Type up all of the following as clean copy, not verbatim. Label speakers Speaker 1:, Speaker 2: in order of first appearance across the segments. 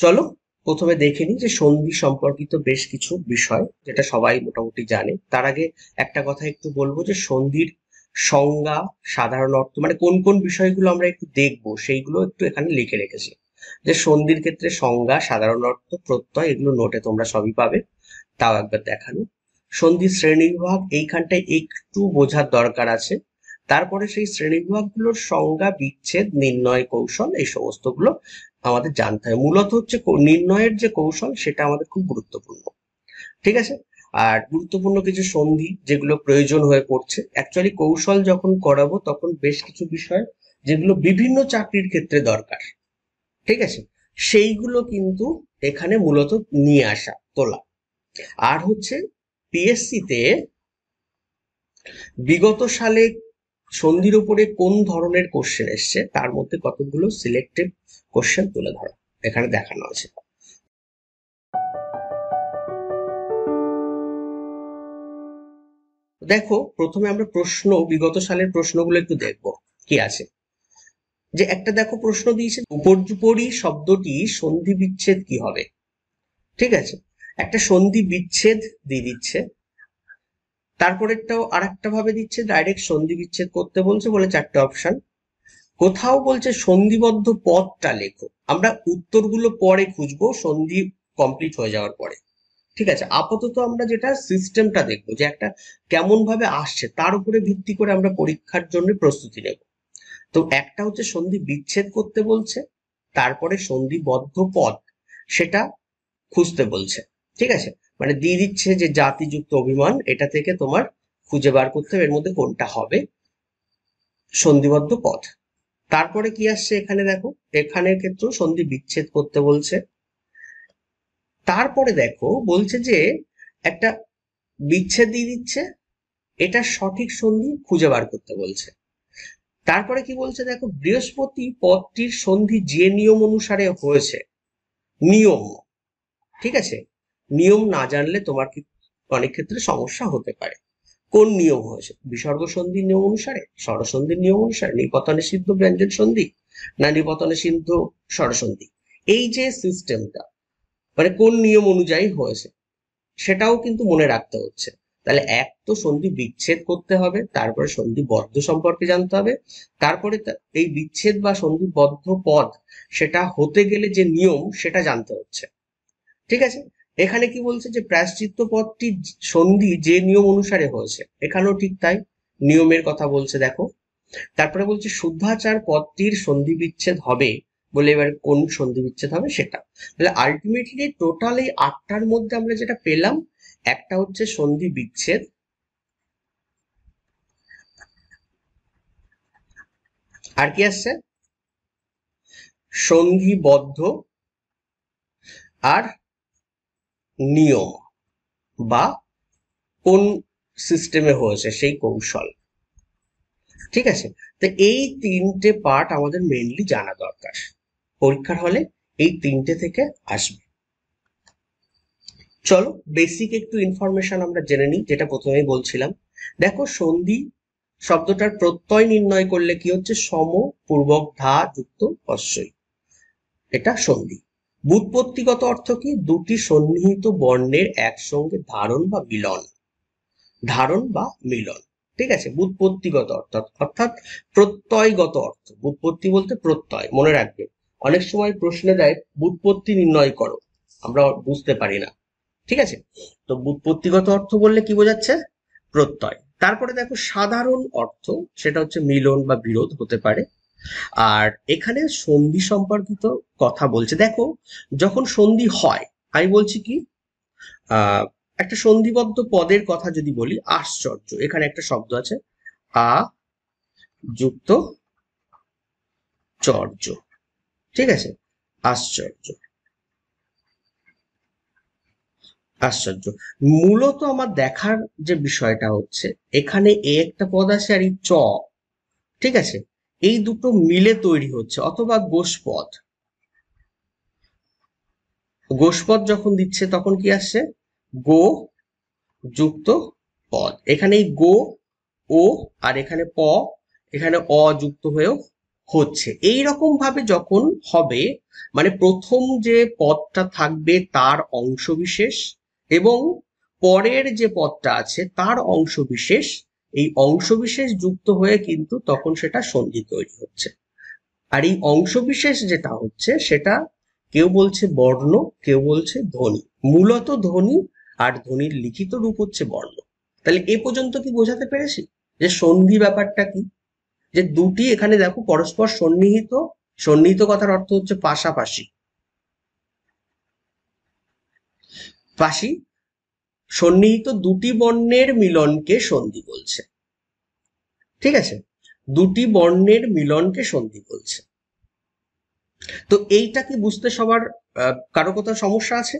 Speaker 1: চলো প্রথমে দেখে নিই যে সন্ধি সম্পর্কিত বেশ কিছু বিষয় যেটা সবাই মোটামুটি জানে। তার আগে একটা কথা একটু বলবো যে সন্ধির সংজ্ঞা, সাধারণ অর্থ, মানে কোন কোন বিষয়গুলো আমরা একটু দেখবো সেইগুলো একটু এখানে লিখে রেখেছি। যে সন্ধির ক্ষেত্রে সংজ্ঞা, সাধারণ অর্থ, প্রত্যয়, এগুলো নোটে তোমরা সবই পাবে, তাও একবার দেখানো। সন্ধির শ্রেণীবিভাগ এইখানটায় একটু বোঝার দরকার আছে। তারপরে সেই শ্রেণীবিভাগগুলোর সংজ্ঞা, বিচ্ছেদ, নির্ণয় কৌশল, এই সমস্তগুলো আমাদের জানতে হবে। মূলত হচ্ছে নির্ণয়ের যে কৌশল সেটা আমাদের খুব গুরুত্বপূর্ণ। ঠিক আছে? আর গুরুত্বপূর্ণ কিছু সন্ধি যেগুলো প্রয়োজন হয়ে পড়ছে, অ্যাকচুয়ালি কৌশল যখন করাবো তখন বেশ কিছু বিষয় যেগুলো বিভিন্ন চাকরির ক্ষেত্রে দরকার, ঠিক আছে, সেইগুলো কিন্তু এখানে মূলত নিয়ে আসা, তোলা। আর হচ্ছে পিএসসি তে বিগত সালে সন্ধির উপরে কোন ধরনের কোশ্চেন এসছে তার মধ্যে কতগুলো সিলেক্টেড কোশ্চেন তুলে ধরা এখানে দেখানো আছে। দেখো প্রথমে আমরা প্রশ্ন, বিগত সালের প্রশ্নগুলো একটু দেখবো কি আছে। যে একটা দেখো প্রশ্ন দিয়েছে, উপর্যুপরি শব্দটি সন্ধি বিচ্ছেদ কি হবে। ঠিক আছে, একটা সন্ধি বিচ্ছেদ দিয়ে দিচ্ছে, তারপরেরটাও আর একটা ভাবে দিচ্ছে, ডাইরেক্ট সন্ধি বিচ্ছেদ করতে বলছে বলে চারটে অপশন। কোথাও বলছে সন্ধিবদ্ধ পদটা লেখো। আমরা উত্তরগুলো পরে খুঁজবো সন্ধি কমপ্লিট হয়ে যাওয়ার পরে। ঠিক আছে, আপাতত আমরা যেটা সিস্টেমটা দেখবো যে একটা কেমন ভাবে আসছে তার উপরে ভিত্তি করে আমরা পরীক্ষার জন্য প্রস্তুতি নেব। তো একটা হচ্ছে সন্ধি বিচ্ছেদ করতে বলছে, তারপরে সন্ধিবদ্ধ পদ সেটা খুঁজতে বলছে। ঠিক আছে, মানে দিয়ে দিচ্ছে যে জাতিযুক্ত অভিমান, এটা থেকে তোমার খুঁজে বার করতে হবে এর মধ্যে কোনটা হবে সন্ধিবদ্ধ পদ। তারপরে কি আসছে এখানে দেখো, এখানের ক্ষেত্রেও সন্ধি বিচ্ছেদ করতে বলছে। তারপরে দেখো বলছে যে একটা বিচ্ছেদ দিয়ে দিচ্ছে, এটা সঠিক সন্ধি খুঁজে বার করতে বলছে। তারপরে কি বলছে দেখো, বৃহস্পতি পদটির সন্ধি যে নিয়ম অনুসারে হয়েছে, নিয়ম, ঠিক আছে, নিয়ম না জানলে তোমার কি অনেক ক্ষেত্রে সমস্যা হতে পারে। কোন নিয়ম হয়েছে, বিসর্গ সন্ধির নিয়ম অনুসারে, স্বরসন্ধির নিয়ম অনুসারে, নিপতনে সিদ্ধ ব্যঞ্জন সন্ধি না নিপতনে সিদ্ধ স্বরসন্ধি, এই যে সিস্টেমটা মানে কোন নিয়ম অনুযায়ী হয়েছে সেটাও কিন্তু মনে রাখতে হচ্ছে। তাহলে এক তো সন্ধি বিচ্ছেদ করতে হবে, তারপরে সন্ধিবদ্ধ সম্পর্কে জানতে হবে, তারপরে এই বিচ্ছেদ বা সন্ধিবদ্ধ পদ সেটা হতে গেলে যে নিয়ম সেটা জানতে হচ্ছে। ঠিক আছে, এখানে কি বলছে যে প্রায়শ্চিত্ত পদটি সন্ধি যে নিয়ম অনুসারে হয়েছে, এখানেও ঠিক তাই, নিয়মের কথা বলছে দেখো। তারপরে বলছে শুদ্ধাচার পদটির সন্ধি বিচ্ছেদ হবে বলে, এবার কোন সন্ধি বিচ্ছেদ হবে সেটা। তাহলে আলটিমেটলি টোটাল এই 8টার মধ্যে আমরা যেটা পেলাম, একটা হচ্ছে সন্ধি বিচ্ছেদ, আর কি আসছে সন্ধিবদ্ধ, আর নিয়ম বা কোন সিস্টেমে হয়েছে সেই কৌশল। ঠিক আছে, তো এই তিনটে পার্ট আমাদের মেইনলি জানা দরকার, পরীক্ষার হলে এই তিনটে থেকে আসবে। চলো বেসিক একটু ইনফরমেশন আমরা জেনে নিই, যেটা প্রথমেই বলছিলাম। দেখো সন্ধি শব্দটার প্রত্যয় নির্ণয় করলে কি হচ্ছে, সম পূর্বক ধা যুক্ত হস্যই, এটা সন্ধি। ব্যুৎপত্তিগত অর্থ কি, দুটি সন্নিহিত বর্ণের একসঙ্গে ধারণ বা মিলন, ধারণ বা মিলন। ঠিক আছে, ব্যুৎপত্তিগত অর্থ অর্থাৎ প্রত্যয়গত অর্থ। ব্যুৎপত্তি বলতে প্রত্যয়, মনে রাখবে অনেক সময় প্রশ্নে দেয় ব্যুৎপত্তি নির্ণয় করো, আমরা বুঝতে পারি না। ঠিক আছে, তো ব্যুৎপত্তিগত অর্থ বললে কি বোঝাচ্ছে, প্রত্যয়। তারপরে দেখো সাধারণ অর্থ, সেটা হচ্ছে মিলন বা বিরোধ হতে পারে। আর এখানে সন্ধি সম্পর্কিত কথা বলছে, দেখো যখন সন্ধি হয়, আমি বলছি কি, একটা সন্ধিবদ্ধ পদের কথা যদি বলি, আশ্চর্য, এখানে একটা শব্দ আছে আ যুক্ত চর্য, ঠিক আছে, আশ্চর্য, আশ্চর্য। মূলত আমার দেখার যে বিষয়টা হচ্ছে, এখানে এ একটা পদ আছে আর এই চ, ঠিক আছে, এই দুটো মিলে তৈরি হচ্ছে, অথবা গোষ্পদ। গোষ্পদ যখন দিচ্ছে তখন কি আসছে, গো যুক্ত পদ। এখানে এই গো, ও, আর এখানে প, এখানে অ যুক্ত হয়েও হচ্ছে। এই রকম ভাবে যখন হবে, মানে প্রথম যে পদটা থাকবে তার অংশবিশেষ এবং পরের যে পদটা আছে তার অংশবিশেষ, এই অংশবিশেষ যুক্ত হয়ে কিন্তু তখন সেটা সন্ধি তৈরি হচ্ছে। আর এই অংশবিশেষ যেটা হচ্ছে সেটা কেউ বলছে বর্ণ, কেউ বলছে ধ্বনি। মূলত ধ্বনি, আর ধ্বনির লিখিত রূপ হচ্ছে বর্ণ। তাহলে এ পর্যন্ত কি বোঝাতে পেরেছি যে সন্ধি ব্যাপারটা কি? যে দুটি এখানে দেখো পরস্পর সন্নিহিত, সন্নিহিত কথার অর্থ হচ্ছে পাশাপাশি, পাশি, সন্নিহিত দুটি বর্ণের মিলনকে সন্ধি বলছে। ঠিক আছে, দুটি বর্ণের মিলনকে সন্ধি বলছে। তো এইটা কি বুঝতে সবার কারো কোথাও সমস্যা আছে?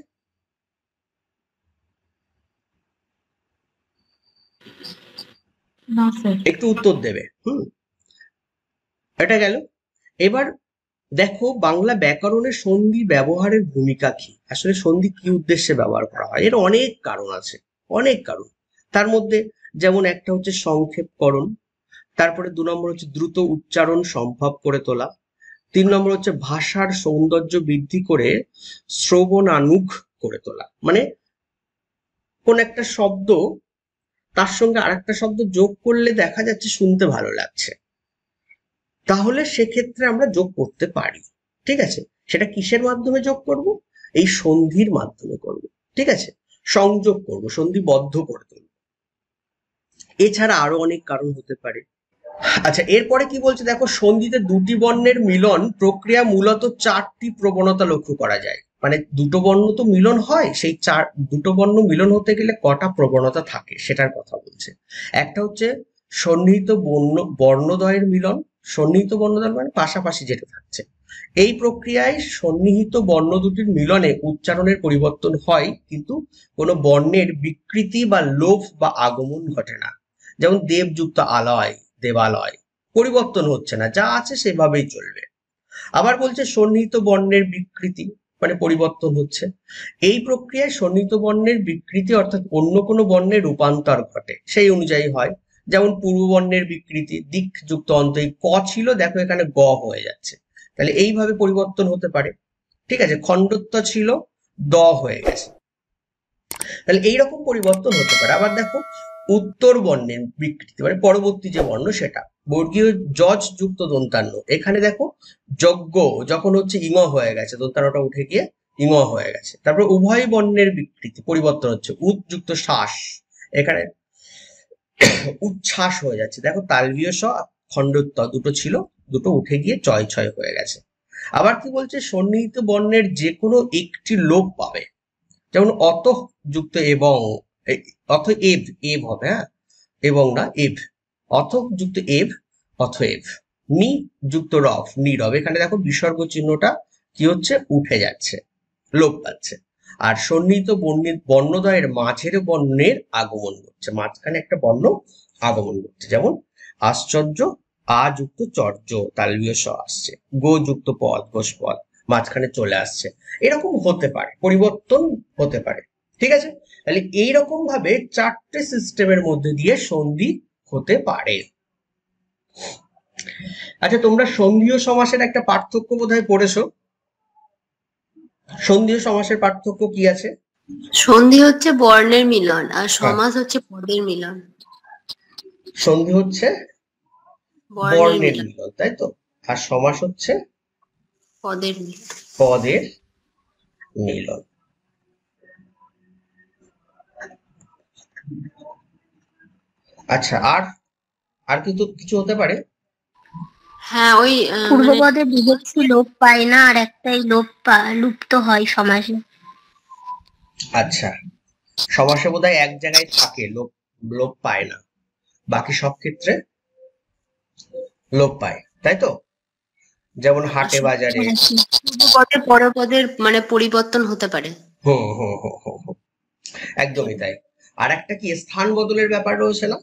Speaker 2: না স্যার।
Speaker 1: একটু উত্তর দেবে। এটা গেল। এবার দেখো বাংলা ব্যাকরণে সন্ধি ব্যবহারের ভূমিকা কি, আসলে সন্ধি কি উদ্দেশ্যে ব্যবহার করা হয়। এর অনেক কারণ আছে, অনেক কারণ। তার মধ্যে যেমন একটা হচ্ছে সংক্ষেপকরণ, তারপরে 2 নম্বর হচ্ছে দ্রুত উচ্চারণ সম্ভব করে তোলা, 3 নম্বর হচ্ছে ভাষার সৌন্দর্য বৃদ্ধি করে শ্রবণানুগ করে তোলা। মানে কোন একটা শব্দ, তার সঙ্গে আরেকটা শব্দ যোগ করলে দেখা যাচ্ছে শুনতে ভালো লাগছে, তাহলে সেক্ষেত্রে আমরা যোগ করতে পারি। ঠিক আছে, সেটা কিসের মাধ্যমে যোগ করব? এই সন্ধির মাধ্যমে করব। ঠিক আছে, সংযোগ করব, সন্ধিবদ্ধ করে তুলব। এছাড়া আরো অনেক কারণ হতে পারে। আচ্ছা, এরপরে কি বলছে দেখো, সন্ধিতে দুটি বর্ণের মিলন প্রক্রিয়া মূলত 4টি প্রবণতা লক্ষ্য করা যায়। মানে দুটো বর্ণ তো মিলন হয়, সেই দুটো বর্ণ মিলন হতে গেলে কটা প্রবণতা থাকে সেটার কথা বলছে। একটা হচ্ছে সন্নিহিত বর্ণদ্বয়ের মিলন। সন্নিহিত বর্ণদ্বয় মানে পাশাপাশি যেটা থাকছে। এই প্রক্রিয়ায় সন্নিহিত বর্ণ দুটির মিলনে উচ্চারণের পরিবর্তন হয়, কিন্তু কোনো বর্ণের বিকৃতি বা লোপ বা আগমন ঘটে না। যেমন দেবযুক্ত আলয়, দেবালয়, পরিবর্তন হচ্ছে না, যা আছে সেভাবেই চলবে। আবার বলছে সন্নিহিত বর্ণের বিকৃতি, মানে পরিবর্তন হচ্ছে। এই প্রক্রিয়ায় সন্নিহিত বর্ণের বিকৃতি অর্থাৎ অন্য কোনো বর্ণের রূপান্তর ঘটে, সেই অনুযায়ী হয়। যেমন পূর্ব বর্ণের বিকৃতি, দিক যুক্ত অন্ত, এই ক ছিল দেখো এখানে গ হয়ে যাচ্ছে, তাহলে এইভাবে পরিবর্তন হতে পারে। ঠিক আছে, খণ্ডত্ব ছিল দ হয়ে গেছে, তাহলে এইরকম পরিবর্তন হতে পারে। আবার দেখো উত্তর বর্ণের বিকৃতি, মানে পরবর্তী যে বর্ণ সেটা, বর্গীয় যজ যুক্ত দন্তান্ন, এখানে দেখো যজ্ঞ যখন হচ্ছে ইঙ হয়ে গেছে, দন্তান্নটা উঠে গিয়ে ইঙ হয়ে গেছে। তারপর উভয় বর্ণের বিকৃতি, পরিবর্তন হচ্ছে উৎ যুক্ত শ্বাস, এখানে উচ্ছ্বাস হয়ে যাচ্ছে। দেখো তালবীয় স, খণ্ডত্ব দুটো ছিল, দুটো উঠে গিয়ে চয় ছয় হয়ে গেছে। আবার কি বলছে, সন্নিহিত বর্ণের যে কোনো একটি লোপ পাবে। যেমন অত যুক্ত এবং, অথ এব, এব হবে, হ্যাঁ, এবং না এব, অথ যুক্ত এব, অথএব। নি যুক্ত রব, নীরব, এখানে দেখো বিসর্গ চিহ্নটা কি হচ্ছে, উঠে যাচ্ছে, লোপ পাচ্ছে। আর সন্নিহিত বর্ণদ্বয়ের মাঝের বর্ণের আগমন ঘটছে, মাঝখানে একটা বর্ণ আগমন ঘটছে। যেমন আশ্চর্য, আ যুক্ত চর্য, তালবীয় স আসছে, গো যুক্ত পদ, ঘোষ পদ মাঝখানে চলে আসছে। এরকম হতে পারে, পরিবর্তন হতে পারে। ঠিক আছে, তাহলে এইরকম ভাবে 4টে সিস্টেমের মধ্যে দিয়ে সন্ধি হতে পারে। আচ্ছা, তোমরা সন্ধিও সমাসের একটা পার্থক্য বোধহয় পড়েছো। সন্ধিও সমাসের পার্থক্য কি আছে?
Speaker 2: সন্ধি হচ্ছে বর্ণের মিলন আর
Speaker 1: হ্যাঁ,
Speaker 2: সমাস হচ্ছে পদের মিলন।
Speaker 1: সন্ধি হচ্ছে
Speaker 2: বর্ণের
Speaker 1: বর্ণের
Speaker 2: মিলন,
Speaker 1: মিলন, তাই তো। আর সমাস হচ্ছে
Speaker 2: পদের মিলন।
Speaker 1: পদের মিলন। আচ্ছা, আর আর কিন্তু কিছু হতে পারে।
Speaker 2: হ্যাঁ, ওই মানে
Speaker 3: পূর্বপদে বিভক্তি লোপ পায় না, আর একটাই লুপ্ত হয় সমাসে।
Speaker 1: আচ্ছা, সমাসে বোধহয় এক জায়গায় থাকে, লোপ লোপ পায় না, বাকি সব ক্ষেত্রে লোপ পায়, তাই তো। যেমন হাটে বাজারে।
Speaker 2: পূর্বপদে পরপদের মানে পরিবর্তন হতে পারে।
Speaker 1: হুম হুম হুম হুম হুম, একদমই তাই। আর একটা কি স্থান বদলের ব্যাপার রয়েছে না?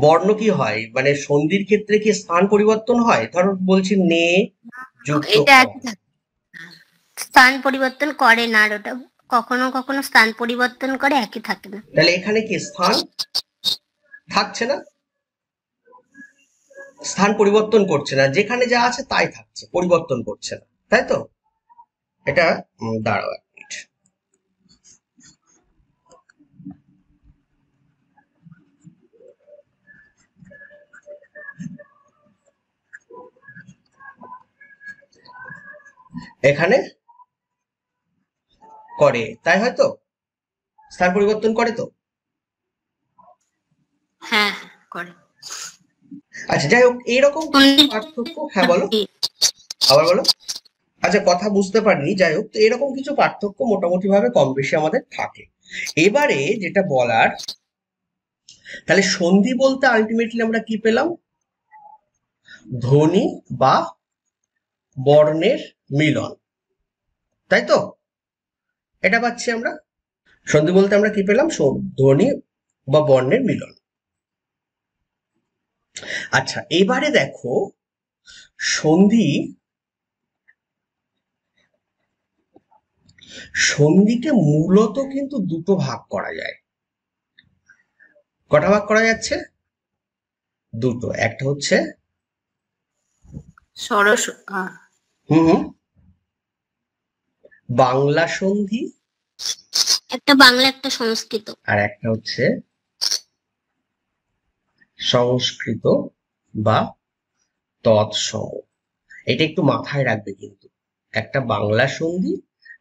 Speaker 1: বর্ণ কি হয়, মানে সন্ধির ক্ষেত্রে কি স্থান পরিবর্তন হয়? ধরো বলছি নে যুক্ত
Speaker 2: এটা
Speaker 1: ক,
Speaker 2: একই থাকে।
Speaker 3: স্থান পরিবর্তন করে না, আর ওটা কখনো কখনো স্থান পরিবর্তন করে, একই থাকে না।
Speaker 1: তাহলে এখানে কি স্থান থাকছে না? স্থান পরিবর্তন করছে না, যেখানে যা আছে তাই থাকছে, পরিবর্তন করছে না, তাই তো? এটা দাঁড়াও এক মিনিট। এখানে করে, তাই হয়তো স্থান পরিবর্তন করে তো।
Speaker 2: হ্যাঁ করে।
Speaker 1: আচ্ছা যাই হোক, এইরকম পার্থক্য, হ্যাঁ বলো, আবার বলো। আচ্ছা কথা বুঝতে পারিনি, যাই হোক, তো এরকম কিছু পার্থক্য মোটামুটি ভাবে কম বেশি আমাদের থাকে। এবারে যেটা বলার, তাহলে সন্ধি বলতে আলটিমেটলি আমরা কি পেলাম? ধ্বনি বা বর্ণের মিলন, তাই তো? এটা পাচ্ছি আমরা। সন্ধি বলতে আমরা কি পেলাম? ধ্বনি বা বর্ণের মিলন। আচ্ছা এবারে দেখো, সন্ধিকে মূলত কিন্তু দুটো ভাগ করা যায়। কটা ভাগ করা যাচ্ছে? দুটো। একটা হচ্ছে
Speaker 2: সরস
Speaker 1: বাংলা সন্ধি,
Speaker 3: একটা বাংলা একটা সংস্কৃত,
Speaker 1: আর একটা হচ্ছে সংস্কৃত বা তৎসম। এটা একটু মাথায় রাখবে কিন্তু, একটা বাংলা সন্ধি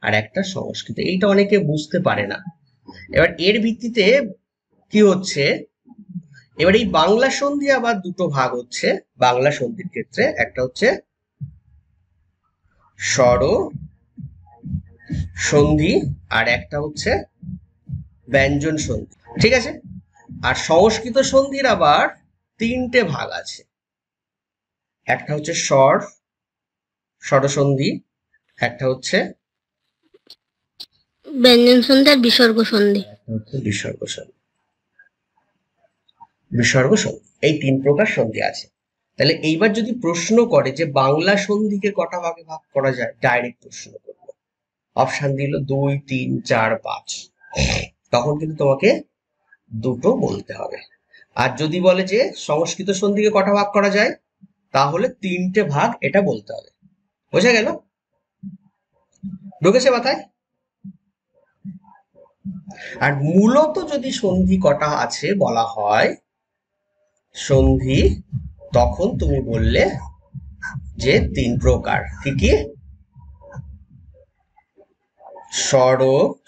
Speaker 1: আর একটা সংস্কৃত, এইটা অনেকে বুঝতে পারে না। এবার এর ভিত্তিতে কি হচ্ছে, এবার এই বাংলা সন্ধি আবার দুটো ভাগ হচ্ছে। বাংলা সন্ধির ক্ষেত্রে একটা হচ্ছে স্বর সন্ধি আর একটা হচ্ছে ব্যঞ্জন সন্ধি, ঠিক আছে? আর সংস্কৃত সন্ধির আবার তিনটে ভাগ আছে। একটা হচ্ছে স্বরসন্ধি, একটা হচ্ছে
Speaker 3: ব্যঞ্জন সন্ধি আর বিসর্গ সন্ধি।
Speaker 1: বিসর্গ সন্ধি। বিসর্গ সন্ধি, এই তিন প্রকার সন্ধি আছে। তাহলে এইবার যদি প্রশ্ন করে যে বাংলা সন্ধিকে কটা ভাগে ভাগ করা যায়, ডাইরেক্ট প্রশ্ন করবো, অপশন দিল 2, 3, 4, 5, তখন কিন্তু তোমাকে দুটো বলতে হবে। আর যদি বলে যে সংস্কৃত সন্ধিকে কটা ভাগ করা যায়, তাহলে তিনটে ভাগ এটা বলতে হবে। বোঝা গেল? ঢুকেছে মাথায়? আর মূলত যদি সন্ধি কটা আছে বলা হয় সন্ধি, তখন তুমি বললে যে 3 প্রকার। কি কি? স্বর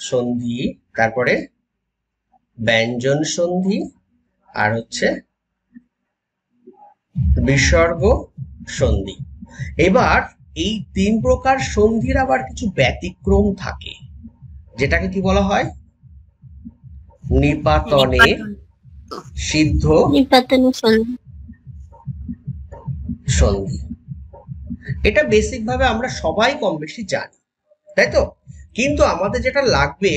Speaker 1: সন্ধি, তারপরে ব্যঞ্জন সন্ধি, আর হচ্ছে বিসর্গ সন্ধি। এবার এই 3 প্রকার সন্ধির আবার কিছু ব্যতিক্রম থাকে, যেটাকে কি বলা হয়? নিপাতনে সিদ্ধ সন্ধি। এটা বেসিক ভাবে আমরা সবাই কম বেশি জানি, তাই তো? কিন্তু আমাদের যেটা লাগবে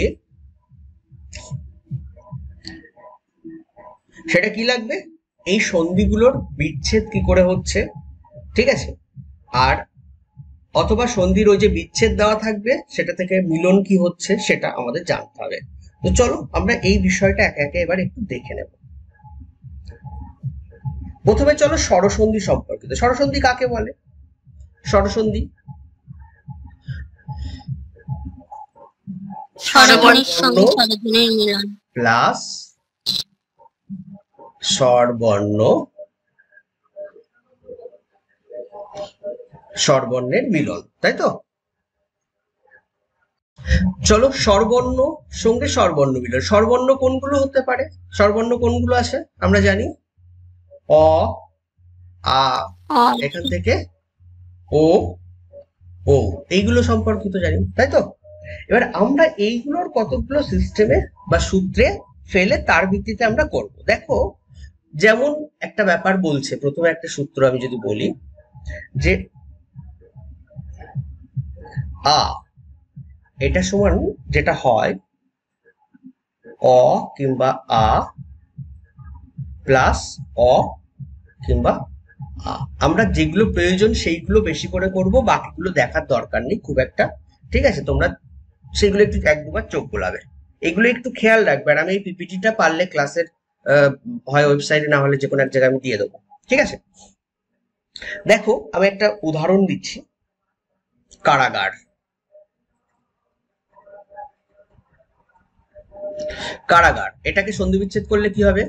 Speaker 1: সেটা কি লাগবে? এই সন্ধিগুলোর বিচ্ছেদ কি করে হচ্ছে, ঠিক আছে? আর অথবা সন্ধির ওই যে বিচ্ছেদ দেওয়া থাকবে, সেটা থেকে মিলন কি হচ্ছে সেটা আমাদের জানতে হবে। তো চলো আমরা এই বিষয়টা একে একে এবার একটু দেখে নেব। প্রথমে চলো স্বরসন্ধি সম্পর্কিত। স্বরসন্ধি কাকে বলে? স্বরসন্ধি
Speaker 3: স্বরবর্ণের সঙ্গে স্বরধ্বনির মিলন
Speaker 1: প্লাস স্বরবর্ণের মিলন, তাই তো? চলো স্বরবর্ণ সঙ্গে স্বরবর্ণ মিলন। স্বরবর্ণ কোনগুলো হতে পারে? স্বরবর্ণ কোনগুলো আছে আমরা জানি? অ, আ, এখান থেকে ও, ও, এইগুলো সম্পর্কিত জানি, তাই তো? এবার আমরা এইগুলোর কতগুলো সিস্টেমে বা সূত্রে ফেলে তার ভিত্তিতে আমরা করব। দেখো, যেমন একটা ব্যাপার বলছে, প্রথমে একটা সূত্র আমি যদি বলি যে আ, এটা সমান যেটা হয় অ কিংবা আ প্লাস অ কিংবা আ। আমরা যেগুলো প্রয়োজন সেইগুলো বেশি করে করব, বাকিগুলো দেখার দরকার নেই খুব একটা, ঠিক আছে? তোমরা সেগুলো একটু এক দুবার চোখ গোলাবে, এগুলো একটু খেয়াল রাখবে। আর আমি এই পিপিটিটা পারলে ক্লাসের হয় ওয়েবসাইটে, না হলে যে কোনো এক জায়গায় আমি দিয়ে দেবো, ঠিক আছে? দেখো আমি একটা উদাহরণ দিচ্ছি, কারাগার। কারাগার এটাকে সন্ধি বিচ্ছেদ করলে কি হবে?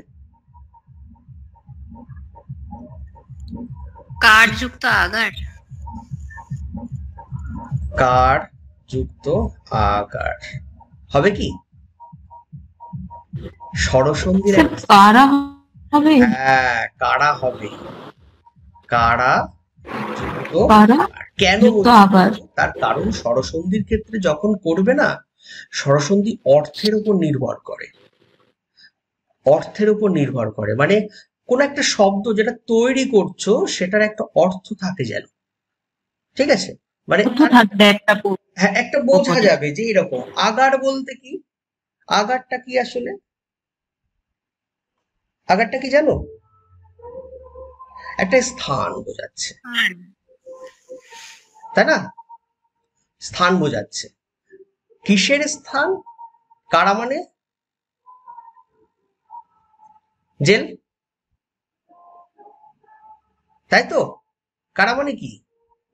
Speaker 2: কার যুক্ত আগার।
Speaker 1: কার যুক্ত আগার হবে কি? স্বরসন্ধির একটা
Speaker 4: কারা হবে।
Speaker 1: হ্যাঁ, কারা হবে, কারা যুক্ত
Speaker 4: কারা
Speaker 1: আগার। কেন
Speaker 4: যুক্ত
Speaker 1: বলছি?
Speaker 4: আগার।
Speaker 1: তার কারণ স্বরসন্ধির ক্ষেত্রে যখন করবে না, স্বরসন্ধি অর্থের উপর নির্ভর করে, অর্থের উপর নির্ভর করে, মানে কোন একটা শব্দ যেটা তৈরি করছো সেটার একটা অর্থ থাকে যেন, ঠিক আছে, মানে
Speaker 4: অর্থ থাকবে একটা
Speaker 1: হ্যাঁ একটা বোঝা
Speaker 4: পদে।
Speaker 1: যাবে যে এরকম। আগার বলতে কি? আগারটা কি আসলে? আগারটা কি জানো? একটা স্থান বোঝাচ্ছে, তাই না? স্থান বোঝাচ্ছে। কিসের স্থান? কারা মানে জেল, তাই তো? কারা মানে কি?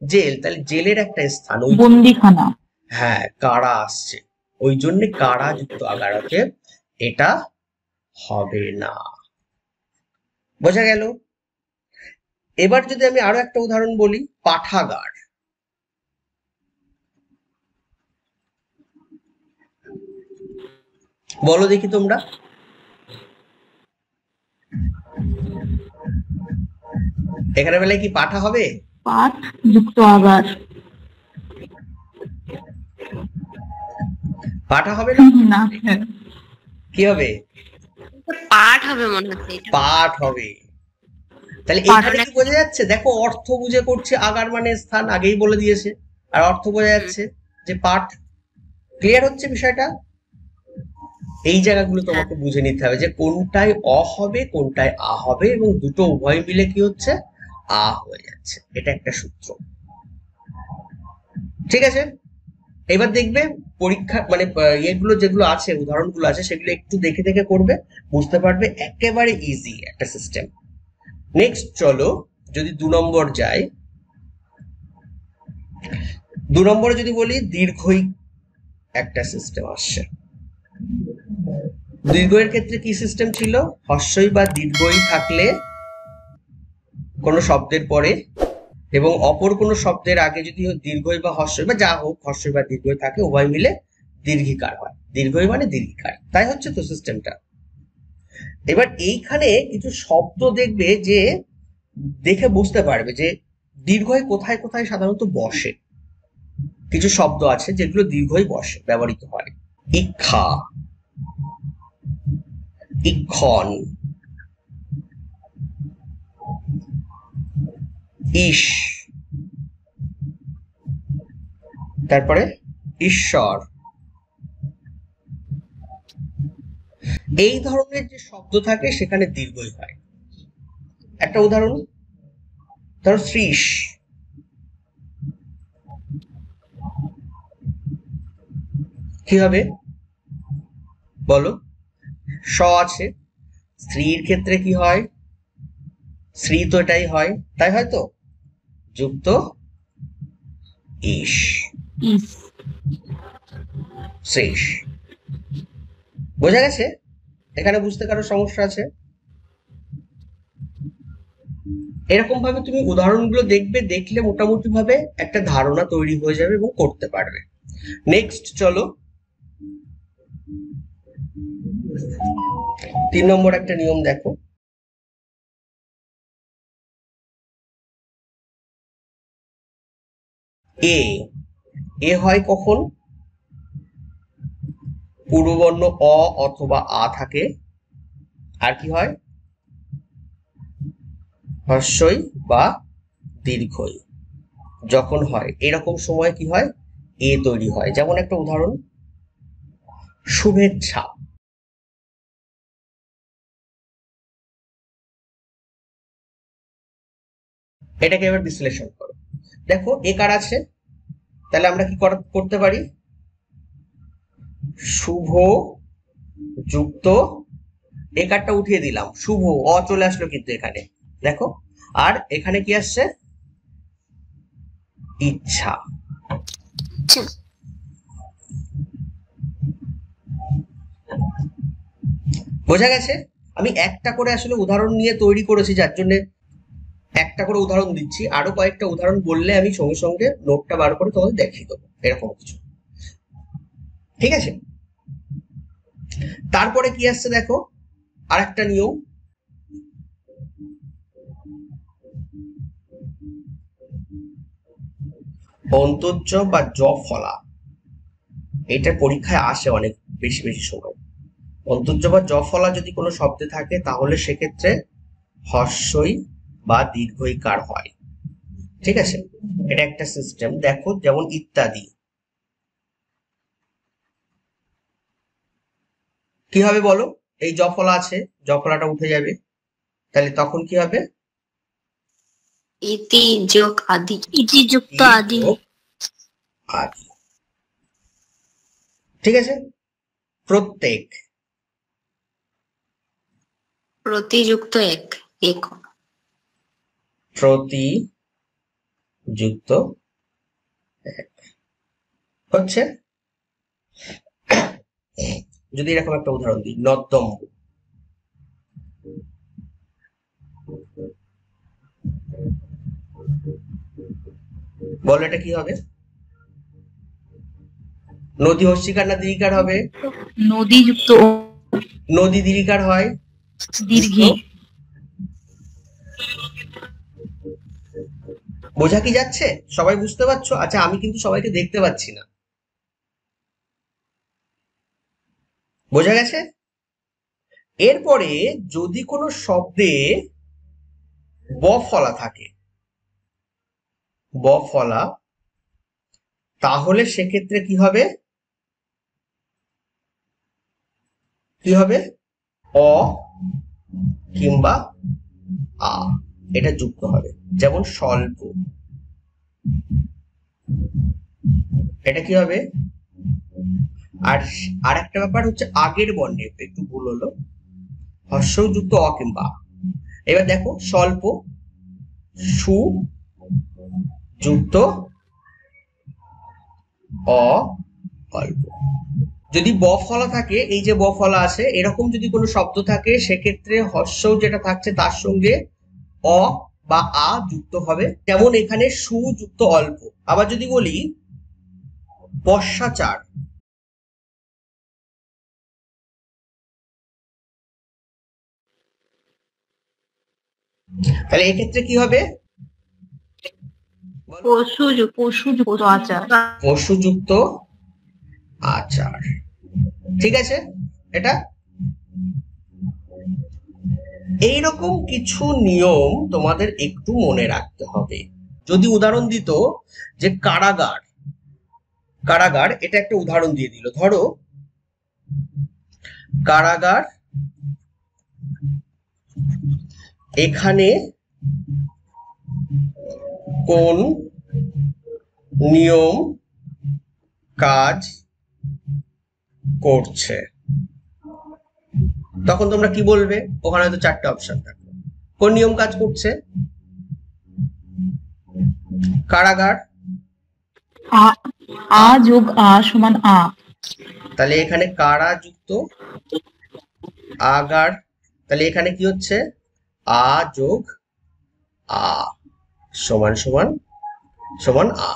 Speaker 1: জেল, তাহলে জেলের একটা স্থান, ওই
Speaker 4: বন্দিখানা।
Speaker 1: হ্যাঁ কারা আসছে, ওই জন্য কারা যুক্ত আগার, অতএব এটা হবে না। বোঝা গেল? এবার যদি আমি আরো একটা উদাহরণ বলি, পাঠাগার। বলো দেখি তোমরা। এখানে বেলায় কি পাঠা হবে?
Speaker 4: পাঠ যুক্ত আগার।
Speaker 1: পাঠা হবে না,
Speaker 4: না,
Speaker 1: কি হবে?
Speaker 2: পাঠ হবে মনে হচ্ছে এটা।
Speaker 1: পাঠ হবে। তাহলে
Speaker 4: পাঠ
Speaker 1: এখানে কি বোঝা যাচ্ছে? দেখো অর্থ বুঝে করছে, আগার মানে স্থান, আগেই বলে দিয়েছে, আর অর্থ বোঝা যাচ্ছে যে পাঠ। ক্লিয়ার হচ্ছে বিষয়টা? এই জায়গাগুলো তোমাকে বুঝে নিতে হবে যে কোনটায় অ হবে, কোনটায় আ হবে, এবং দুটো উভয় মিলে কি হচ্ছে? আ হয়ে যাচ্ছে। এটা একটা সূত্র, ঠিক আছে? এবার দেখবে পরীক্ষা মানে এগুলো যেগুলো আছে, উদাহরণগুলো আছে, সেগুলো একটু দেখে দেখে করবে, বুঝতে পারবে, একেবারে ইজি একটা সিস্টেম। নেক্সট চলো যদি 2 নম্বর যাই, 2 নম্বরে যদি বলি দীর্ঘই একটা সিস্টেম আসছে। দীর্ঘয়ের ক্ষেত্রে কি সিস্টেম ছিল? হর্ষই বা দীর্ঘই থাকলে কোনো শব্দের পরে এবং অপর কোনো শব্দের আগে যদি দীর্ঘই বা হর্ষই বা যা হোক, হর্ষই বা দীর্ঘই থাকে, উভয় মিলে দীর্ঘিকার হয়। দীর্ঘই মানে দীর্ঘিকার, তাই হচ্ছে তো সিস্টেমটা। এবার এইখানে কিছু শব্দ দেখবে যে দেখে বুঝতে পারবে যে দীর্ঘই কোথায় কোথায় সাধারণত বসে। কিছু শব্দ আছে যেগুলো দীর্ঘই বসে, ব্যবহৃত হয়। ইক্ষা, ইক্ষণ, ঈশ, তারপরে ঈশ্বর। এই ধরনের যে শব্দ থাকে সেখানে দীর্ঘই হয়। একটা উদাহরণ ধরো, শ্রীশ। কি হবে বলো? স আছে, স্ত্রীর ক্ষেত্রে কি হয়? শ্রী তো এটাই হয়, তাই হয়তো যুক্ত ঈশ, শ্রীশ। বোঝা গেছে? এখানে বুঝতে কারো সমস্যা আছে? এরকম ভাবে তুমি উদাহরণগুলো দেখবে, দেখলে মোটামুটি ভাবে একটা ধারণা তৈরি হয়ে যাবে এবং করতে পারবে। নেক্সট চলো 3 নম্বর একটা নিয়ম দেখো। এ এ হয় কখন? পূর্ববর্ণ অ অথবা আ থাকে, আর কি হয়? হর্ষই বা দীর্ঘই যখন হয়, এরকম সময় কি হয়? এ তৈরি হয়। যেমন একটা উদাহরণ, শুভেচ্ছা। এটাকে এবার বিশ্লেষণ করো। দেখো এ কার আছে, তাহলে আমরা কি করতে পারি? শুভ যুক্ত এ কারটা উঠিয়ে দিলাম, শুভ, অ চলে আসলো কিন্তু এখানে, দেখো। আর এখানে কি আসছে? ইচ্ছা।
Speaker 3: আচ্ছা,
Speaker 1: বোঝা গেছে? আমি একটা করে আসলে উদাহরণ নিয়ে তৈরি করেছি, যার জন্য একটা করে উদাহরণ দিচ্ছি। আরো কয়েকটা উদাহরণ বললে আমি সঙ্গে সঙ্গে নোটটা বার করে তোমাদের দেখিয়ে দেবো, এরকম কিছু। ঠিক আছে? তারপরে কি আসছে দেখো, আরেকটা নিয়ম, অন্তর্য বা জ ফলা। এটা পরীক্ষায় আসে অনেক বেশি বেশি সময়। অন্তর্য বা জ ফলা যদি কোনো শব্দে থাকে তাহলে সেক্ষেত্রে হর্ষই বা দীর্ঘইকার হয়। ঠিক আছে? এটা একটা সিস্টেম। দেখো, যেমন ইত্যাদি, কি হবে বলো? এই জ ফলা আছে, জ ফলাটা উঠে যাবে, তাহলে তখন কি হবে?
Speaker 2: ইতি যোগ আদি।
Speaker 3: ইতিযুক্ত
Speaker 1: ই
Speaker 3: আদি।
Speaker 1: যোগ আদি। ঠিক আছে? প্রত্যেক,
Speaker 2: প্রতিযুক্ত এক, এক।
Speaker 1: প্রতি যুক্ত এক হচ্ছে। যদি এরকম একটা উদাহরণ দিই, নর্দম, বলো এটা কি হবে? নদী হস্যিকার না দীর্ঘিকার হবে?
Speaker 4: নদী যুক্ত ও,
Speaker 1: নদী দীর্ঘিকার হয়।
Speaker 4: দীর্ঘী।
Speaker 1: বোঝা কি যাচ্ছে? সবাই বুঝতে পারছো? আচ্ছা, আমি কিন্তু সবাইকে দেখতে পাচ্ছি না। বোঝা গেছে? এরপরে যদি কোনো শব্দে ব ফলা থাকে, ব ফলা, তাহলে সেক্ষেত্রে কি হবে? কি হবে? অ কিংবা আ, এটা যুক্ত হবে। যেমন স্বল্প, এটা কি হবে? আর আর একটা ব্যাপার হচ্ছে আগের বর্ণে একটু ভুল হলো, হর্ষও যুক্ত অ কিংবা আ। এবার দেখো, স্বল্প, সু যুক্ত অ অল্প। যদি ব ফলা থাকে, এই যে ব ফলা আছে, এরকম যদি কোনো শব্দ থাকে সেক্ষেত্রে হর্ষ যেটা থাকছে তার সঙ্গে অ বা আ যুক্ত হবে। যেমন এখানে সু যুক্ত অল্প। আবার যদি বলি বর্ষাচার, তাহলে এক্ষেত্রে কি হবে?
Speaker 4: পশু যুক্ত আচার।
Speaker 1: পশু যুক্ত আচার। ঠিক আছে? এটা এইরকম কিছু নিয়ম তোমাদের একটু মনে রাখতে হবে। যদি উদাহরণ দিত যে কারাগার, কারাগার, এটা একটা উদাহরণ দিয়ে দিল, ধরো কারাগার, এখানে কোন নিয়ম কাজ করছে, তখন তোমরা কি বলবে? ওখানে হয়তো চারটে অপশন থাকবে। কোন নিয়ম কাজ করছে? কারাগার,
Speaker 4: আ আ যোগ আ সমান আ।
Speaker 1: তাহলে এখানে কারা যুক্ত আগার, তাহলে এখানে কি হচ্ছে? আ যোগ আ সমান সমান সমান আ,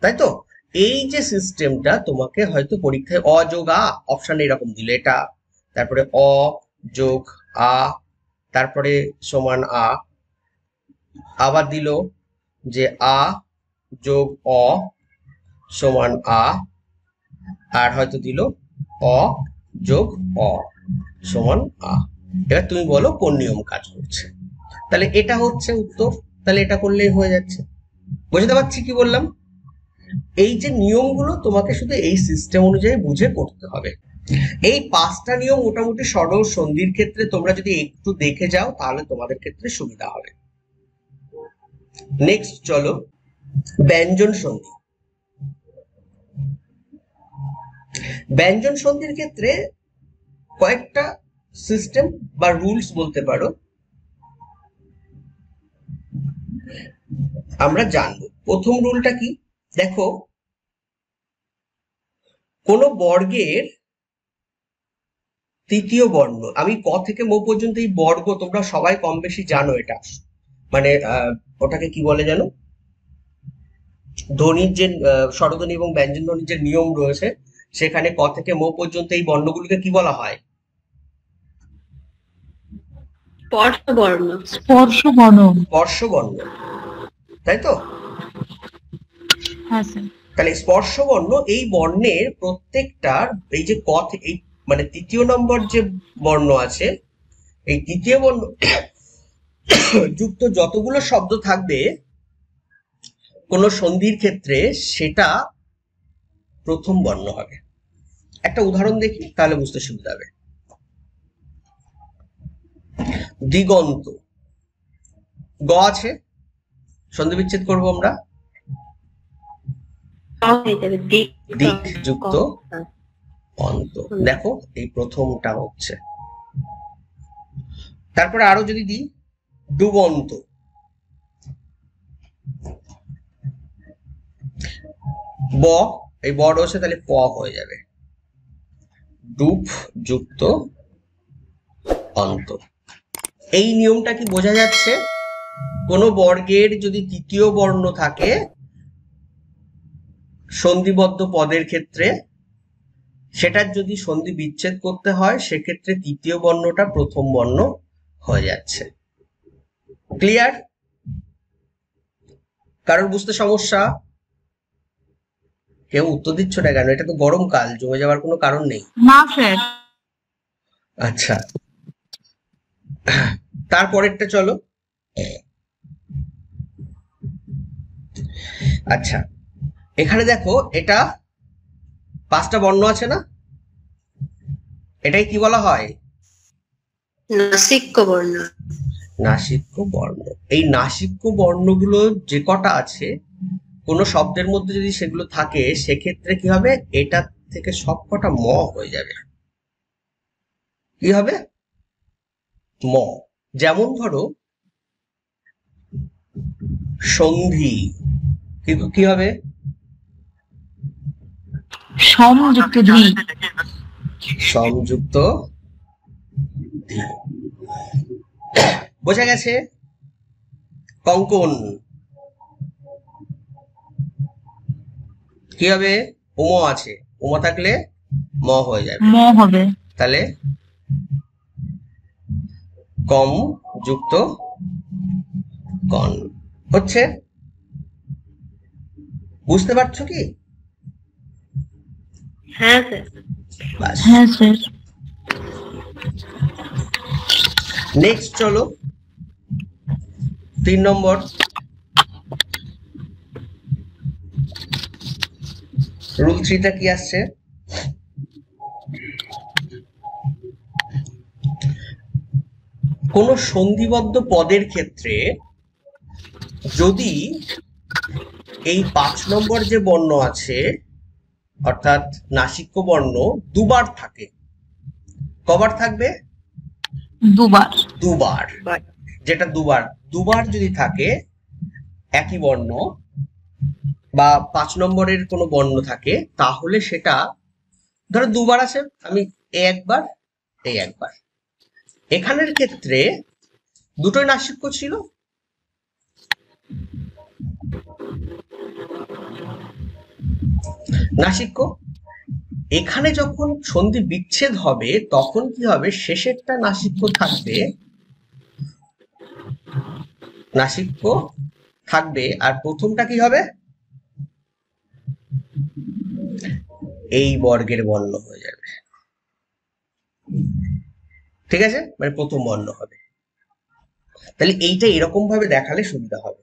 Speaker 1: তাই তো? এই যে সিস্টেমটা তোমাকে হয়তো পরীক্ষায় অ যোগ আ অপশন এরকম দিল, এটা, তারপরে অ যোগ আ, তারপরে সমান আ, আবার দিল যে আ যোগ অ সমান আ, আর হয়তো দিল অ যোগ অ সমান আ। এবার তুমি বলো কোন নিয়ম কাজ করছে। তাহলে এটা হচ্ছে উত্তর, তাহলে এটা করলেই হয়ে যাচ্ছে। বুঝতে পারছি কি বললাম? এই যে নিয়মগুলো তোমাকে শুধু এই সিস্টেম অনুযায়ী বুঝে করতে হবে। এই পাঁচটা নিয়ম মোটামুটি সরল সন্ধির ক্ষেত্রে তোমরা যদি একটু দেখে যাও তাহলে তোমাদের ক্ষেত্রে সুবিধা হবে। নেক্সট চলো, ব্যঞ্জন সন্ধি। ব্যঞ্জন সন্ধির ক্ষেত্রে কয়েকটা সিস্টেম বা রুলস বলতে পারো। আমরা জানবো। প্রথম রুলটা কি, দেখো কোন বর্গের তৃতীয় বর্ণ, আমি ক থেকে ম পর্যন্ত এই বর্গ তোমরা সবাই কম বেশি জানো, এটা মানে ওটাকে কি বলে জানো, ধ্বনির যে স্বরধ্বনি এবং ব্যঞ্জন ধ্বনির যে নিয়ম রয়েছে, সেখানে ক থেকে ম পর্যন্ত এই বর্ণগুলিকে কি বলা হয়?
Speaker 2: স্পর্শবর্ণ।
Speaker 4: স্পর্শবর্ণ।
Speaker 1: স্পর্শবর্ণ, তাই তো?
Speaker 4: হ্যাঁ স্যার।
Speaker 1: তাহলে স্পর্শবর্ণ এই বর্ণের প্রত্যেকটার এই যে ক থেকে এই মানে তৃতীয় নম্বর যে বর্ণ আছে, এই তৃতীয় বর্ণ যুক্ত যতগুলো শব্দ থাকবে কোন সন্ধির ক্ষেত্রে, সেটা প্রথম বর্ণ হবে। একটা উদাহরণ দেখি, তাহলে বুঝতে সুবিধা হবে। দিগন্ত, গ আছে, সন্ধি বিচ্ছেদ করবো আমরা, দিক যুক্ত অন্ত। দেখো এই প্রথমটা হচ্ছে। তারপরে আরো যদি দিই, ডুবন্ত, ব, এই ব রয়েছে, তাহলে প হয়ে যাবে, ডুব যুক্ত অন্ত। এই নিয়মটা কি বোঝা যাচ্ছে? কোন বর্গের যদি তৃতীয় বর্ণ থাকে সন্ধিবদ্ধ পদের ক্ষেত্রে, সেটার যদি সন্ধি বিচ্ছেদ করতে হয়, সেক্ষেত্রে তৃতীয় বর্ণটা প্রথম বর্ণ হয়ে যাচ্ছে। ক্লিয়ার? কারোর বুঝতে সমস্যা? কেউ উত্তর দিচ্ছ না কেন? এটা তো গরমকাল, জমে যাওয়ার কোনো কারণ নেই।
Speaker 4: না স্যার।
Speaker 1: আচ্ছা, তারপরেরটা চলো। আচ্ছা, এখানে দেখো এটা 5টা বর্ণ আছে না, এটাই কি বলা হয়?
Speaker 2: নাসিক্য বর্ণ।
Speaker 1: নাসিক্য বর্ণ। এই নাসিক্য বর্ণগুলো যে কটা আছে, কোন শব্দের মধ্যে যদি সেগুলো থাকে, সেক্ষেত্রে কি হবে, এটা থেকে সব কটা ম হয়ে যাবে। কি হবে? ম। যেমন ধরো সন্ধি, কি হবে?
Speaker 4: সমযুক্ত ধি।
Speaker 1: সমযুক্ত ধি। বোঝা গেছে? কঙ্কন কি হবে? উম আছে, উম থাকলে ম হয়ে যাবে,
Speaker 4: ম হবে।
Speaker 1: তাহলে কম যুক্ত কন হচ্ছে। বুঝতে পারছো কি?
Speaker 2: হ্যাঁ স্যার।
Speaker 1: বাস।
Speaker 4: হ্যাঁ স্যার।
Speaker 1: নেক্সট চলো, 3 নম্বর রুল 3টা কি আসছে? কোন সন্ধিবদ্ধ পদের ক্ষেত্রে যদি এই 5 নম্বর যে বর্ণ আছে, অর্থাৎ নাসিক্য বর্ণ দুবার থাকে, কবার থাকবে?
Speaker 4: দুবার।
Speaker 1: দুবার। যেটা দুবার যদি থাকে একই বর্ণ, বা 5 নম্বরের কোনো বর্ণ থাকে, তাহলে সেটা ধরো দুবার আছে, আমি একবার এই একবার, এখানের ক্ষেত্রে দুটোই নাসিক্য ছিল, নাসিক্য। এখানে যখন সন্ধি বিচ্ছেদ হবে, তখন কি হবে, শেষেরটা নাসিক্য থাকবে, নাসিক্য থাকবে, আর প্রথমটা কি হবে, এই বর্গের বর্ণ হয়ে যাবে। ঠিক আছে, মানে প্রথম বর্ণ হবে। তাহলে এইটা এরকম ভাবে দেখালে সুবিধা হবে।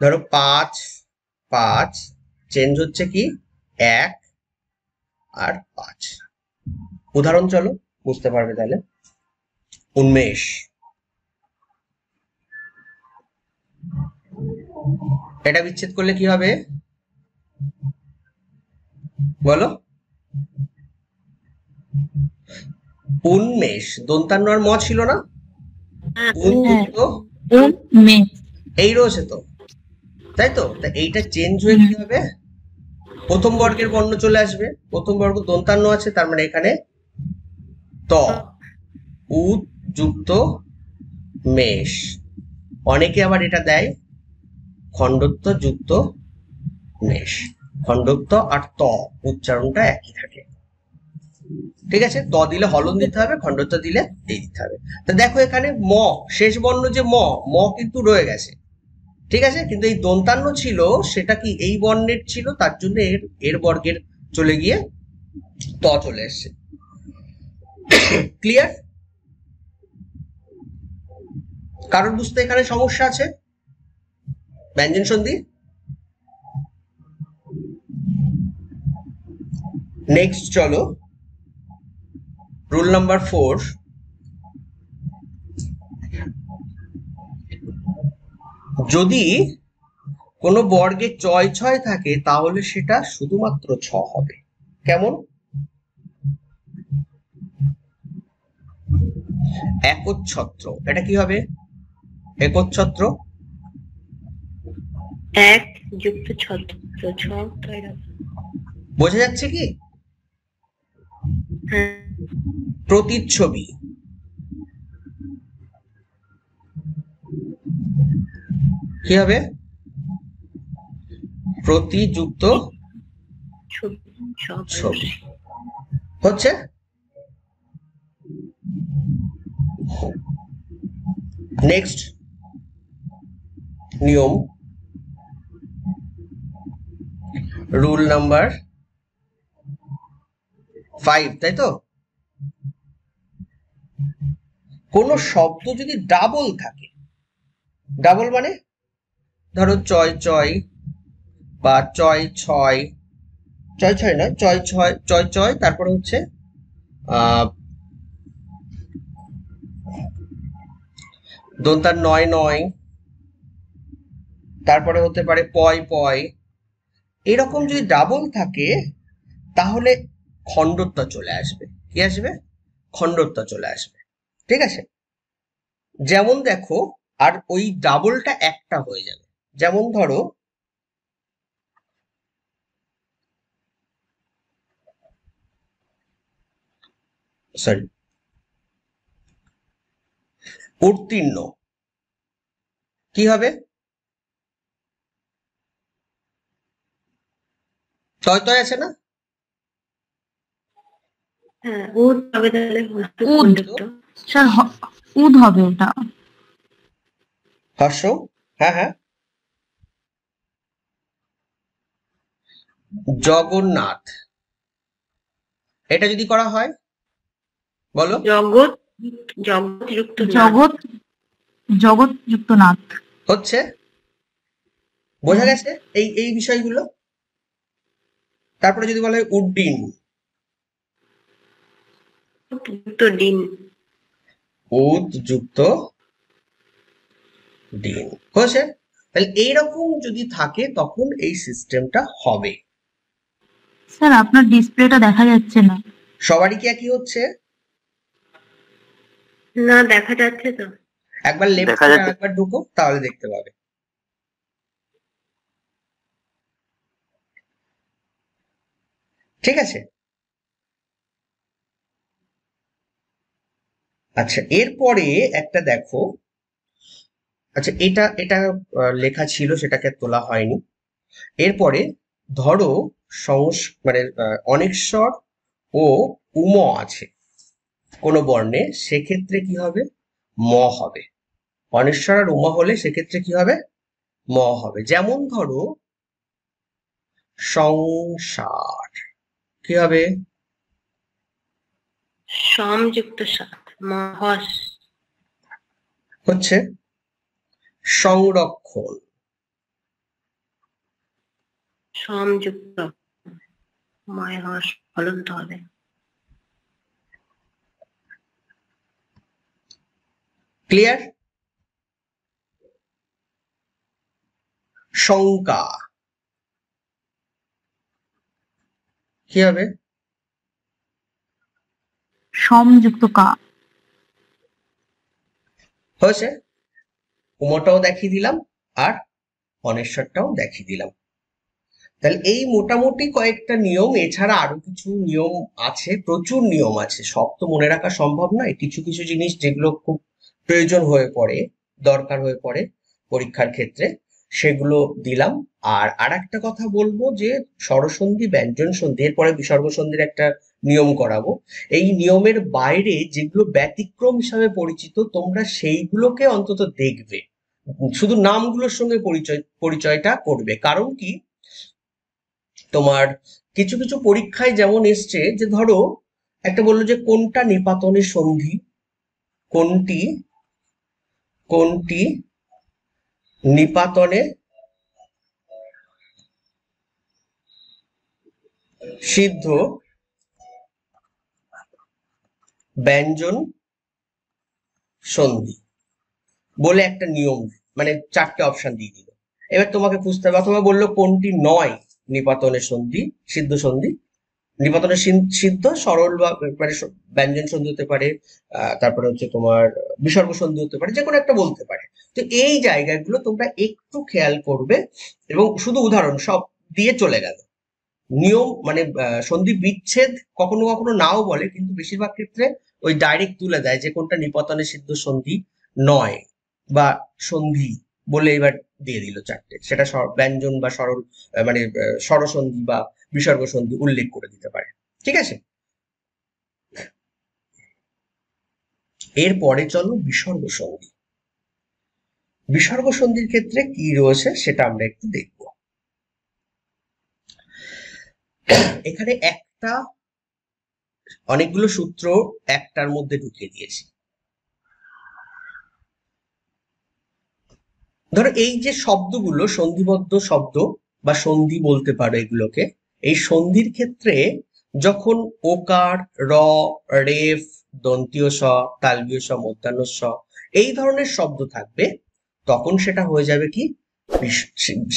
Speaker 1: ধরো 5 5 চেঞ্জ হচ্ছে কি 1 আর 5। উদাহরণ চলো, বুঝতে পারবে তাহলে। উন্মেষ, এটা বিচ্ছেদ করলে কি হবে বলো? উন্মেষ, দন্তান্ন আর ম ছিল না, উন যুক্ত
Speaker 4: উন্মেষ।
Speaker 1: এই রয়েছে তো, তাই তো? তা এইটা চেঞ্জ হয়ে কি হবে, প্রথম বর্গের বর্ণ চলে আসবে, প্রথম বর্গ দন্তান্ন আছে, তার মানে এখানে ত, উ যুক্ত মেষ। অনেকে আবার এটা দেয় খণ্ডত্ব যুক্ত মেষ। খণ্ডত্ব আর ত উচ্চারণটা একই থাকে, ঠিক আছে? ত দিলে হলন দিতে হবে, খণ্ডত্ব দিলে এই দিতে হবে। তো দেখো এখানে ম, শেষ বর্ণ যে ম, ম কিন্তু রয়ে গেছে, ঠিক আছে? কিন্তু এই দন্তান্ন ছিল, সেটা কি এই বর্ণের ছিল, তার জন্য এর এর বর্গের চলে গিয়ে ত চলে এসছে। ক্লিয়ার? কারোর বুঝতে এখানে সমস্যা আছে? ব্যঞ্জন সন্ধি। নেক্সট চলো, রুল নাম্বার 4। যদি কোনো বর্গে চয় ছয় থাকে তাহলে সেটা শুধুমাত্র ছ হবে। কেমন? একচ্ছত্র, এটা কি হবে? একচ্ছত্র,
Speaker 2: এক যুক্ত ছত্র, ছ তাই না?
Speaker 1: বোঝা যাচ্ছে কি?
Speaker 2: হ্যাঁ,
Speaker 1: প্রতিচ্ছবি, কি হবে? প্রতিযুক্ত
Speaker 2: ছবি,
Speaker 1: ছবি হচ্ছে। নেক্সট নিয়ম, রুল নাম্বার 5, তাই তো? কোন শব্দ যদি ডাবল থাকে, ডাবল মানে ধরো চয় চয় বা চয় ছয়, চয় ছয় নয়, চয় ছয়, চয় চয়, তারপরে হচ্ছে দন্তার নয় নয়, তারপরে হতে পারে পয় পয়, এরকম যদি ডাবল থাকে তাহলে খণ্ডত্ব চলে আসবে। কি আসবে? খণ্ডত্ব চলে আসবে, ঠিক আছে? যেমন দেখো, আর ওই ডাবলটা একটা হয়ে যাবে। যেমন ধরো সরি, উত্তীর্ণ কি হবে? তয় তয় আছে না?
Speaker 2: হ্যাঁ, ও তবে তাহলে হচ্ছে
Speaker 4: উদ।
Speaker 2: খণ্ডত্ব।
Speaker 4: স্যার উদ হবে ওটা।
Speaker 1: হর্ষ, হ্যাঁ হ্যাঁ। জগন্নাথ, এটা যদি করা হয়, বলো।
Speaker 2: জগৎ, জগৎ যুক্ত নাথ।
Speaker 4: জগৎ, জগৎ যুক্ত নাথ।
Speaker 1: হচ্ছে, বোঝা গেছে এই এই বিষয়গুলো? তারপরে যদি বলা হয় উড্ডিন,
Speaker 2: যুক্ত ডিন।
Speaker 1: উদ যুক্ত ডিন, হয়েছে? তাহলে এইরকম যদি থাকে তখন এই সিস্টেমটা হবে।
Speaker 4: স্যার আপনার ডিসপ্লেটা দেখা যাচ্ছে না।
Speaker 1: সবারই কি একই হচ্ছে?
Speaker 2: না, দেখা যাচ্ছে তো।
Speaker 1: একবার লেফট করে আরেকবার ঢুকো, তাহলে দেখতে পাবে। ঠিক আছে? আচ্ছা, এরপরে একটা দেখো, আচ্ছা এটা এটা লেখা ছিল, সেটাকে তোলা হয়নি। এরপরে ধরো মানে অনেকস্বর ও উম আছে কোন বর্ণে, সেক্ষেত্রে কি হবে? ম হবে। অনেশ্বর আর উমা হলে সেক্ষেত্রে কি হবে? ম হবে। যেমন ধরো সংসার, কি হবে?
Speaker 2: সমযুক্ত সাথ, মহস।
Speaker 1: হচ্ছে সংরক্ষণ,
Speaker 2: সমযুক্ত ময়হস, ফলন্ত হবে।
Speaker 1: ক্লিয়ার? শঙ্কা, কি হবে?
Speaker 4: সমযুক্ত কা।
Speaker 1: হয়েছে? উমটাও দেখিয়ে দিলাম আর অনেশ্বরটাও দেখিয়ে দিলাম। তাহলে এই মোটামুটি কয়েকটা নিয়ম, এছাড়া আরো কিছু নিয়ম আছে, প্রচুর নিয়ম আছে, সব তো মনে রাখা সম্ভব নয়। কিছু কিছু জিনিস যেগুলো খুব প্রয়োজন হয়ে পড়ে, দরকার হয়ে পড়ে পরীক্ষার ক্ষেত্রে, সেগুলো দিলাম। আর আরেকটা কথা বলবো যে স্বরসন্ধি, ব্যঞ্জন সন্ধি, এরপরে বিসর্গ সন্ধির একটা নিয়ম করাবো। এই নিয়মের বাইরে যেগুলো ব্যতিক্রম হিসাবে পরিচিত, তোমরা সেইগুলোকে অন্তত দেখবে, শুধু নামগুলোর সঙ্গে পরিচয়টা করবে। কারণ কি, তোমার কিছু কিছু পরীক্ষায় যেমন এসছে যে ধরো একটা বললো যে কোনটা নিপাতনের সন্ধি, কোনটি কোনটি নিপাতনে সিদ্ধ ব্যঞ্জন সন্ধি বলে একটা নিয়ম, মানে 4টে অপশন দিয়ে দিল। এবার তোমাকে খুঁজতে হবে, অথবা বললো কোনটি নয় নিপাতনের সন্ধি, সিদ্ধ সন্ধি। নিপাতনের সিদ্ধ সরল বা মানে ব্যঞ্জন সন্ধি হতে পারে, তারপরে হচ্ছে তোমার বিসর্গ সন্ধি হতে পারে, যে কোনো একটা বলতে পারে। তো এই জায়গাগুলো তোমরা একটু খেয়াল করবে, এবং শুধু উদাহরণ সব দিয়ে চলে গেল। নিয়ম মানে সন্ধি বিচ্ছেদ কখনো কখনো নাও বলে, কিন্তু বেশিরভাগ ক্ষেত্রে ওই ডাইরেক্ট তুলে দেয় যে কোনটা নিপাতনের সিদ্ধ সন্ধি নয় বা সন্ধি বলে এবার দিয়ে দিল 4টে, সেটা ব্যঞ্জন বা সরল মানে স্বরসন্ধি বা বিসর্গ সন্ধি উল্লেখ করে দিতে পারে। ঠিক আছে, এরপরে চলো বিসর্গ সন্ধি। বিসর্গ সন্ধির ক্ষেত্রে কি রয়েছে সেটা আমরা একটু দেখব। এখানে অনেকগুলো সূত্র একটার মধ্যে ঢুকিয়ে দিয়েছি। ধরো এই যে শব্দগুলো সন্ধিবদ্ধ শব্দ বা সন্ধি বলতে পারো এগুলোকে, এই সন্ধির ক্ষেত্রে যখন ওকার, র, রেফ, দন্তীয় স, তালবীয় স, মূর্ধন্য স এই ধরনের শব্দ থাকবে, তখন সেটা হয়ে যাবে কি,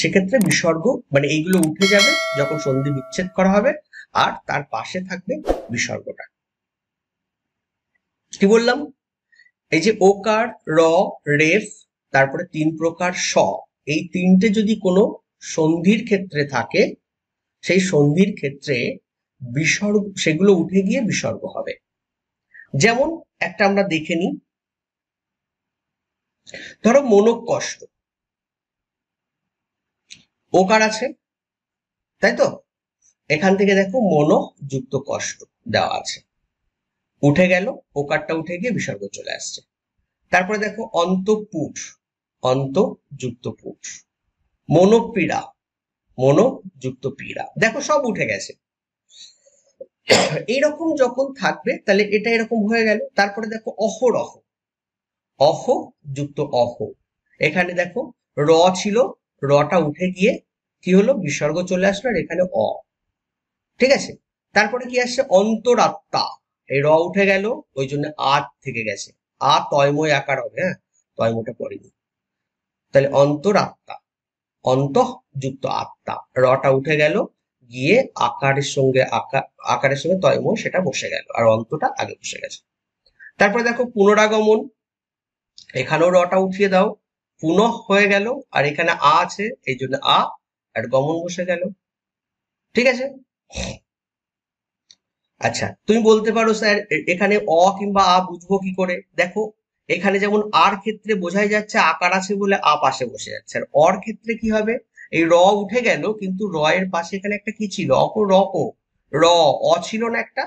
Speaker 1: সেক্ষেত্রে বিসর্গ, মানে এইগুলো উঠে যাবে যখন সন্ধি বিচ্ছেদ করা হবে, আর তার পাশে থাকবে বিসর্গটা। কি বললাম, এই যে ওকার, র, রেফ, তারপরে 3 প্রকার স, এই 3টে যদি কোনো সন্ধির ক্ষেত্রে থাকে, সেই সন্ধির ক্ষেত্রে বিসর্গ, সেগুলো উঠে গিয়ে বিসর্গ হবে। যেমন একটা আমরা দেখে নিই, ধরো মনক কষ্ট, ওকার আছে, তাই তো, এখান থেকে দেখো মন যুক্ত কষ্ট দেওয়া আছে, উঠে গেল, ওকারটা উঠে গিয়ে বিসর্গ চলে আসছে। তারপরে দেখো অন্তঃপুট, অন্ত যুক্ত পুট, মনোপীড়া, মনো যুক্ত পীড়া, দেখো সব উঠে গেছে। এইরকম যখন থাকবে তাহলে এটা এরকম হয়ে গেল। তারপরে দেখো অহরহ, অহ যুক্ত অহ, এখানে দেখো র ছিল, রটা উঠে গিয়ে কি হলো, বিসর্গ চলে আসলো, আর এখানে অ। ঠিক আছে, তারপরে কি আসছে, অন্তরাত্মা, এই র উঠে গেল, ওই জন্য আ থেকে গেছে, আ তয়ময় আকার হবে, হ্যাঁ তয়মটা পড়েনি, তাহলে অন্তরাত্মা, অন্তঃ যুক্ত আত্মা, রটা উঠে গেল, গিয়ে আকারের সঙ্গে আকারের সঙ্গে তয়ময় সেটা বসে গেল, আর অন্তটা আগে বসে গেছে। তারপরে দেখো পুনরাগমন, এখানেও রটা উঠিয়ে দাও, পুনঃ হয়ে গেল, আর এখানে আ আছে এই জন্য আ, আর গমন বসে গেল। ঠিক আছে, আচ্ছা তুমি বলতে পারো স্যার এখানে অ কিংবা আ বুঝবো কি করে, দেখো এখানে যেমন আর ক্ষেত্রে বোঝাই যাচ্ছে আকার আছে বলে আ পাশে বসে যাচ্ছে, আর অর ক্ষেত্রে কি হবে, এই র উঠে গেল, কিন্তু র এর পাশে এখানে একটা কি ছিল, র অ ছিল না একটা,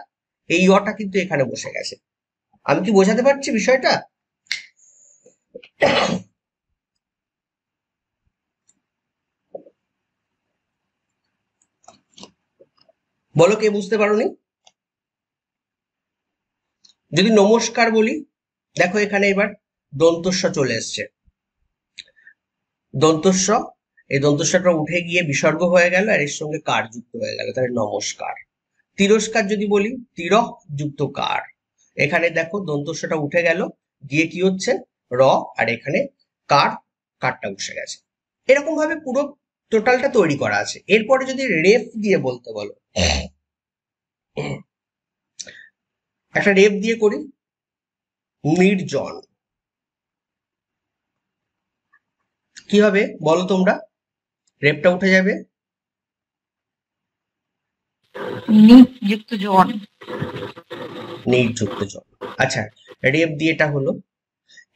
Speaker 1: এই অটা কিন্তু এখানে বসে গেছে। আমি কি বোঝাতে পারছি বিষয়টা? বলো কে বুঝতে পারোনি? যদি নমস্কার বলি, দেখো এখানে এবার দন্তস্ব চলে এসছে, দন্তস্ব, এই দন্তস্বটা উঠে গিয়ে বিসর্গ হয়ে গেল, আর এর সঙ্গে কার যুক্ত হয়ে গেল, তাহলে নমস্কার। তিরস্কার যদি বলি, তিরহ যুক্ত কার, এখানে দেখো দন্তস্বটা উঠে গেল, গিয়ে কি হচ্ছে, র, আর এখানে কারটা বসে গেছে। এরকম ভাবে পুরো টোটালটা তৈরি করা আছে। এরপরে যদি রেফ দিয়ে বলতে বলো, একটা রেফ দিয়ে করি, নির্জন, কি হবে বলো তোমরা? রেপটা উঠে যাবে,
Speaker 4: নিট যুক্ত জন।
Speaker 1: নিট যুক্ত জন। আচ্ছা, রেপ দিয়ে এটা হলো।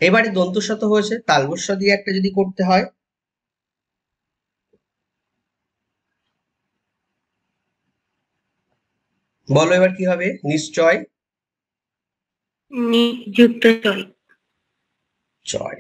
Speaker 1: এবারে দন্তস্ব তো হয়েছে, তালবস্য দিয়ে একটা যদি করতে হয়, বলো এবার কি হবে? নিশ্চয়
Speaker 2: নিযুক্ত চয়।
Speaker 1: চয়।